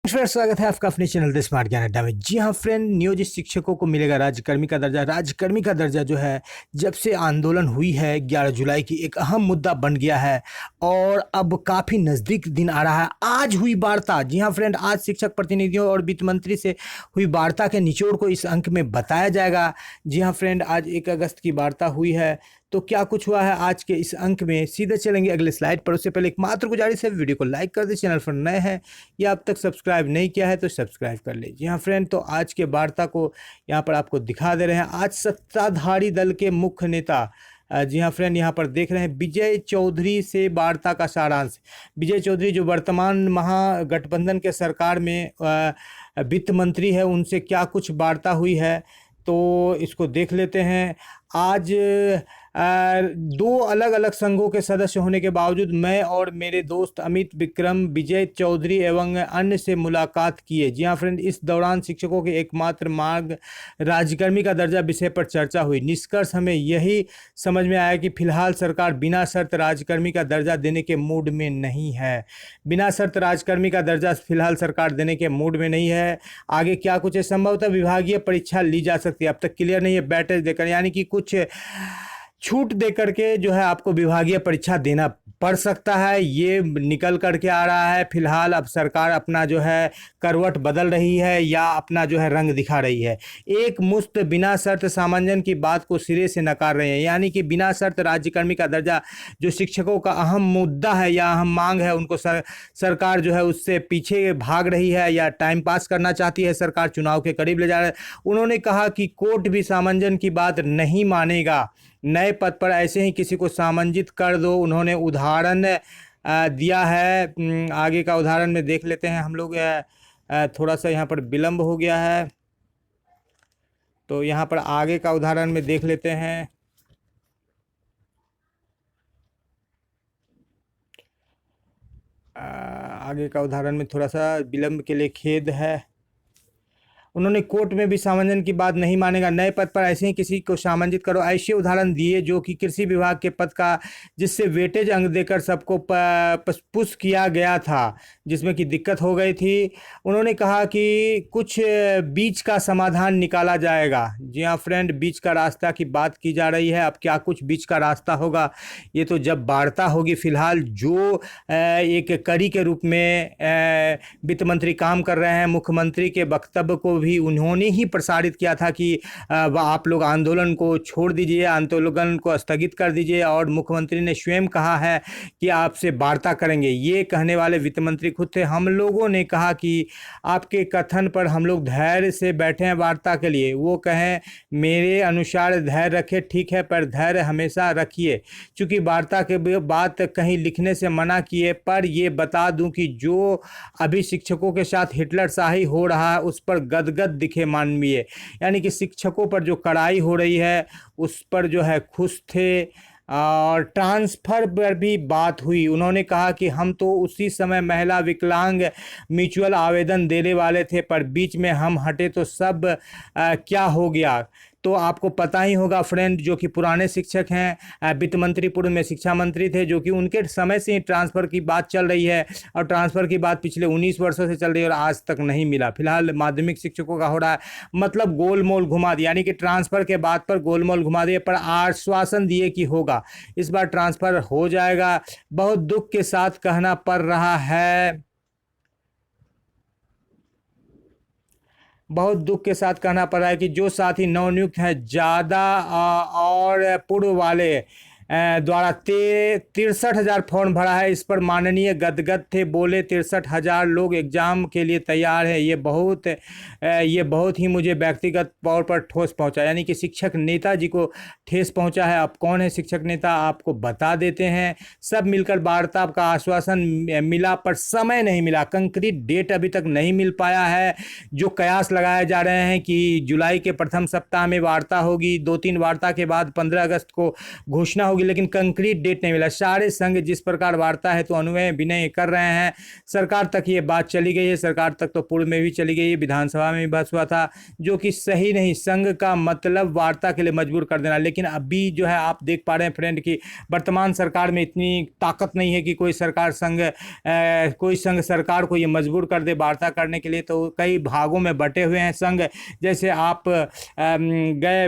Friend, स्वागत है आपका अपने चैनल द स्मार्ट ज्ञान अड्डा में। जी हाँ फ्रेंड, नियोजित शिक्षकों को मिलेगा राज्यकर्मी का दर्जा। राज्यकर्मी का दर्जा जो है, जब से आंदोलन हुई है 11 जुलाई की, एक अहम मुद्दा बन गया है और अब काफ़ी नज़दीक दिन आ रहा है। आज हुई वार्ता, जी हाँ फ्रेंड, आज शिक्षक प्रतिनिधियों और वित्त मंत्री से हुई वार्ता के निचोड़ को इस अंक में बताया जाएगा। जी हाँ फ्रेंड, आज 1 अगस्त की वार्ता हुई है, तो क्या कुछ हुआ है आज के इस अंक में, सीधे चलेंगे अगले स्लाइड पर। उससे पहले एक मात्र गुजारिश है, वीडियो को लाइक कर दे, चैनल पर नए हैं या अब तक सब्सक्राइब नहीं किया है तो सब्सक्राइब कर ले। जी हाँ फ्रेंड, तो आज के वार्ता को यहाँ पर आपको दिखा दे रहे हैं। आज सत्ताधारी दल के मुख्य नेता, जी हाँ फ्रेंड, यहाँ पर देख रहे हैं विजय चौधरी से वार्ता का सारांश। विजय चौधरी जो वर्तमान महागठबंधन के सरकार में वित्त मंत्री है, उनसे क्या कुछ वार्ता हुई है तो इसको देख लेते हैं। आज 2 अलग अलग संघों के सदस्य होने के बावजूद मैं और मेरे दोस्त अमित विक्रम विजय चौधरी एवं अन्य से मुलाकात किए। जी हाँ फ्रेंड, इस दौरान शिक्षकों की एकमात्र मांग राज्यकर्मी का दर्जा विषय पर चर्चा हुई। निष्कर्ष हमें यही समझ में आया कि फिलहाल सरकार बिना शर्त राज्यकर्मी का दर्जा देने के मूड में नहीं है। बिना शर्त राज्यकर्मी का दर्जा फिलहाल सरकार देने के मूड में नहीं है। आगे क्या कुछ है, संभवतः विभागीय परीक्षा ली जा सकती है, अब तक क्लियर नहीं है, बैटेज देकर, यानी कि कुछ छूट दे करके जो है आपको विभागीय परीक्षा देना पड़ सकता है, ये निकल करके आ रहा है। फिलहाल अब सरकार अपना जो है करवट बदल रही है या अपना जो है रंग दिखा रही है। एक मुश्त बिना शर्त सामंजन की बात को सिरे से नकार रहे हैं, यानी कि बिना शर्त राज्यकर्मी का दर्जा जो शिक्षकों का अहम मुद्दा है या अहम मांग है, उनको सरकार जो है उससे पीछे भाग रही है या टाइम पास करना चाहती है। सरकार चुनाव के करीब ले जा रहा है। उन्होंने कहा कि कोर्ट भी सामंजन की बात नहीं मानेगा, नए पद पर ऐसे ही किसी को सामंजित कर दो। उन्होंने उदाहरण दिया है, आगे का उदाहरण में देख लेते हैं हम लोग। थोड़ा सा यहाँ पर विलंब हो गया है, तो यहाँ पर आगे का उदाहरण में देख लेते हैं। आगे का उदाहरण में थोड़ा सा विलंब के लिए खेद है। उन्होंने कोर्ट में भी सामंजन की बात नहीं मानेगा, नए पद पर ऐसे ही किसी को सामंजित करो, ऐसे उदाहरण दिए जो कि कृषि विभाग के पद का, जिससे वेटेज अंक देकर सबको पुश किया गया था, जिसमें कि दिक्कत हो गई थी। उन्होंने कहा कि कुछ बीच का समाधान निकाला जाएगा। जी हाँ फ्रेंड, बीच का रास्ता की बात की जा रही है। अब क्या कुछ बीच का रास्ता होगा, ये तो जब वार्ता होगी। फिलहाल जो एक कड़ी के रूप में वित्त मंत्री काम कर रहे हैं, मुख्यमंत्री के वक्तव्य को भी उन्होंने ही प्रसारित किया था कि आप लोग आंदोलन को छोड़ दीजिए, आंदोलन को स्थगित कर दीजिए, और मुख्यमंत्री ने स्वयं कहा है कि आपसे वार्ता करेंगे। ये कहने वाले वित्त मंत्री खुद थे। हम लोगों ने कहा कि आपके कथन पर हम लोग धैर्य से बैठे हैं वार्ता के लिए। वो कहें मेरे अनुसार धैर्य रखे, ठीक है, पर धैर्य हमेशा रखिए। चूँकि वार्ता के बात कहीं लिखने से मना किए, पर ये बता दूं कि जो अभी शिक्षकों के साथ हिटलर शाही हो रहा है उस पर गदगद दिखे मानवीय, यानी कि शिक्षकों पर जो कड़ाई हो रही है उस पर जो है खुश थे। और ट्रांसफ़र पर भी बात हुई। उन्होंने कहा कि हम तो उसी समय महिला विकलांग म्यूचुअल आवेदन देने वाले थे, पर बीच में हम हटे तो सब क्या हो गया। तो आपको पता ही होगा फ्रेंड, जो कि पुराने शिक्षक हैं, वित्त मंत्री पूर्व में शिक्षा मंत्री थे, जो कि उनके समय से ही ट्रांसफ़र की बात चल रही है, और ट्रांसफ़र की बात पिछले 19 वर्षों से चल रही है और आज तक नहीं मिला। फिलहाल माध्यमिक शिक्षकों का हो रहा है, मतलब गोलमोल घुमा दिया, यानी कि ट्रांसफ़र के बात पर गोलमोल घुमा दिए, पर आश्वासन दिए कि होगा, इस बार ट्रांसफ़र हो जाएगा। बहुत दुख के साथ कहना पड़ रहा है, बहुत दुख के साथ कहना पड़ रहा है कि जो साथी नवनियुक्त हैं ज़्यादा और पूर्व वाले द्वारा 63,000 फॉर्म भरा है। इस पर माननीय गदगद थे, बोले 63,000 लोग एग्ज़ाम के लिए तैयार हैं। ये बहुत ही मुझे व्यक्तिगत तौर पर ठोस पहुंचा, यानी कि शिक्षक नेता जी को ठेस पहुंचा है। अब कौन है शिक्षक नेता, आपको बता देते हैं। सब मिलकर वार्ता का आश्वासन मिला, पर समय नहीं मिला, कंक्रीट डेट अभी तक नहीं मिल पाया है। जो कयास लगाए जा रहे हैं कि जुलाई के प्रथम सप्ताह में वार्ता होगी, 2-3 वार्ता के बाद 15 अगस्त को घोषणा होगी। होगी, लेकिन कंक्रीट डेट नहीं मिला। सारे संघ जिस प्रकार वार्ता है तो अनुनय विनय कर रहे हैं। सरकार तक ये बात चली गई है, सरकार तक तो पूर्व में भी चली गई है, विधानसभा में भी बहस हुआ था, जो कि सही नहीं। संघ का मतलब वार्ता के लिए मजबूर कर देना, लेकिन अभी जो है आप देख पा रहे हैं फ्रेंड कि वर्तमान सरकार में इतनी ताकत नहीं है कि कोई संघ सरकार को ये मजबूर कर दे वार्ता करने के लिए। तो कई भागों में बटे हुए हैं संघ। जैसे आप गए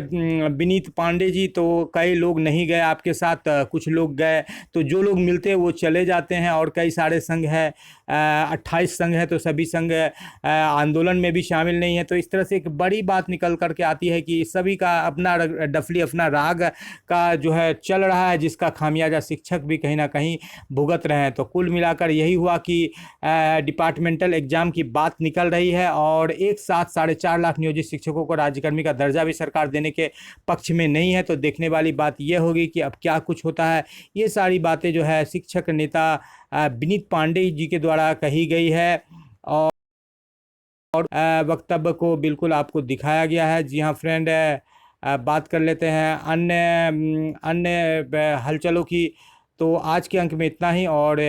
विनीत पांडे जी, तो कई लोग नहीं गए आपके साथ, कुछ लोग गए, तो जो लोग मिलते हैं वो चले जाते हैं। और कई सारे संघ है, 28 संघ है, तो सभी संघ आंदोलन में भी शामिल नहीं है। तो इस तरह से एक बड़ी बात निकल करके आती है कि सभी का अपना डफली, अपना राग का जो है चल रहा है, जिसका खामियाजा शिक्षक भी कहीं ना कहीं भुगत रहे हैं। तो कुल मिलाकर यही हुआ कि डिपार्टमेंटल एग्जाम की बात निकल रही है और एक साथ 4.5 लाख नियोजित शिक्षकों को राज्यकर्मी का दर्जा भी सरकार देने के पक्ष में नहीं है। तो देखने वाली बात यह होगी कि अब क्या कुछ होता है। ये सारी बातें जो है शिक्षक नेता विनीत पांडे जी के द्वारा कही गई है और वक्तव्य को बिल्कुल आपको दिखाया गया है। जी हाँ फ्रेंड, बात कर लेते हैं अन्य हलचलों की। तो आज के अंक में इतना ही, और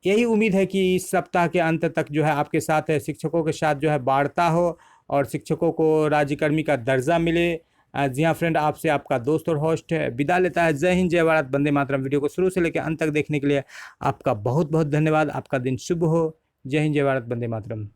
यही उम्मीद है कि इस सप्ताह के अंत तक जो है आपके साथ शिक्षकों के साथ जो है वार्ता हो और शिक्षकों को राज्यकर्मी का दर्जा मिले। जी हाँ फ्रेंड, आपसे आपका दोस्त और होस्ट विदा लेता है। जय हिंद, जय भारत, वंदे मातरम। वीडियो को शुरू से लेकर अंत तक देखने के लिए आपका बहुत बहुत धन्यवाद। आपका दिन शुभ हो। जय हिंद, जय भारत, वंदे मातरम।